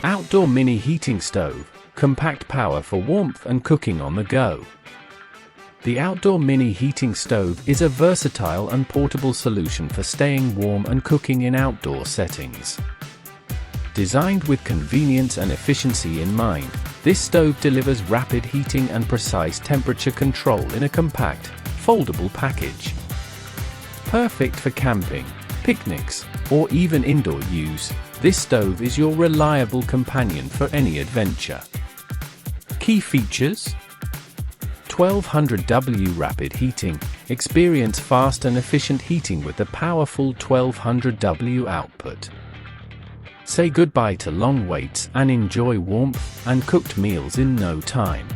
Outdoor mini heating stove, compact power for warmth and cooking on the go. The outdoor mini heating stove is a versatile and portable solution for staying warm and cooking in outdoor settings. Designed with convenience and efficiency in mind, this stove delivers rapid heating and precise temperature control in a compact, foldable package. Perfect for camping, picnics, or even indoor use, this stove is your reliable companion for any adventure. Key features: 1200W rapid heating. Experience fast and efficient heating with the powerful 1200W output. Say goodbye to long waits and enjoy warmth and cooked meals in no time.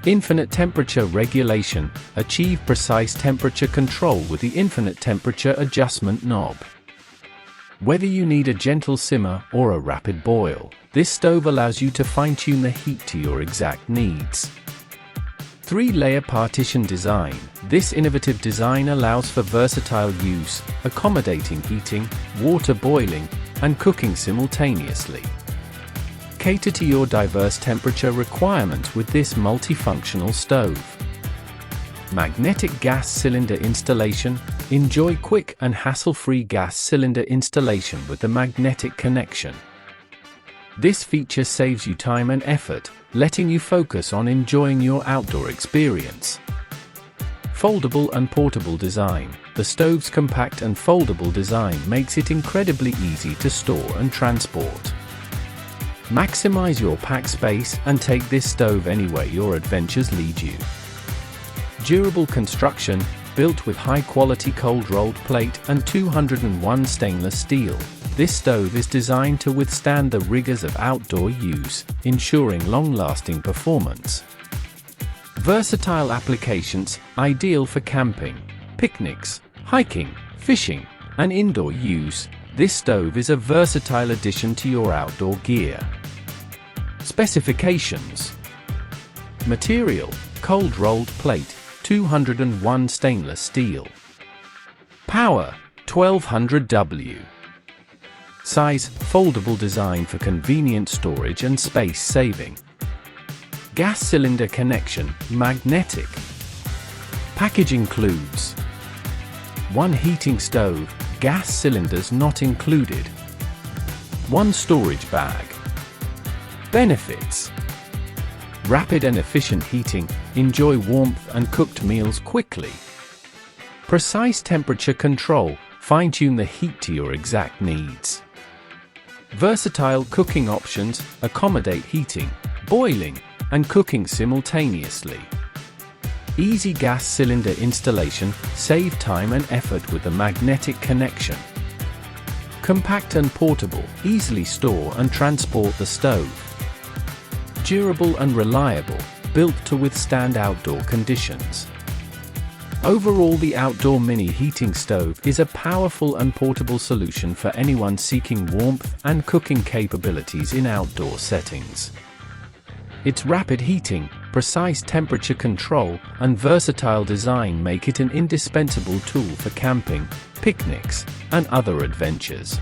Infinite temperature regulation. Achieve precise temperature control with the infinite temperature adjustment knob. Whether you need a gentle simmer or a rapid boil, this stove allows you to fine-tune the heat to your exact needs. 3-layer partition design. This innovative design allows for versatile use, accommodating heating, water boiling, and cooking simultaneously. Cater to your diverse temperature requirements with this multifunctional stove. Magnetic gas cylinder installation. Enjoy quick and hassle-free gas cylinder installation with the magnetic connection. This feature saves you time and effort, letting you focus on enjoying your outdoor experience. Foldable and portable design. The stove's compact and foldable design makes it incredibly easy to store and transport. Maximize your pack space and take this stove anywhere your adventures lead you. Durable construction, built with high-quality cold-rolled plate and 201 stainless steel. This stove is designed to withstand the rigors of outdoor use, ensuring long-lasting performance. Versatile applications, ideal for camping, picnics, hiking, fishing, and indoor use. This stove is a versatile addition to your outdoor gear. Specifications: material, cold-rolled plate, 201 stainless steel. Power, 1200W. Size, foldable design for convenient storage and space saving. Gas cylinder connection, magnetic. Package includes 1 heating stove, gas cylinders not included. 1 storage bag. Benefits: rapid and efficient heating. Enjoy warmth and cooked meals quickly. Precise temperature control. Fine-tune the heat to your exact needs. Versatile cooking options. Accommodate heating, boiling, and cooking simultaneously. Easy gas cylinder installation. Save time and effort with the magnetic connection. Compact and portable. Easily store and transport the stove. Durable and reliable. Built to withstand outdoor conditions. Overall, the outdoor mini heating stove is a powerful and portable solution for anyone seeking warmth and cooking capabilities in outdoor settings. Its rapid heating, precise temperature control, and versatile design make it an indispensable tool for camping, picnics, and other adventures.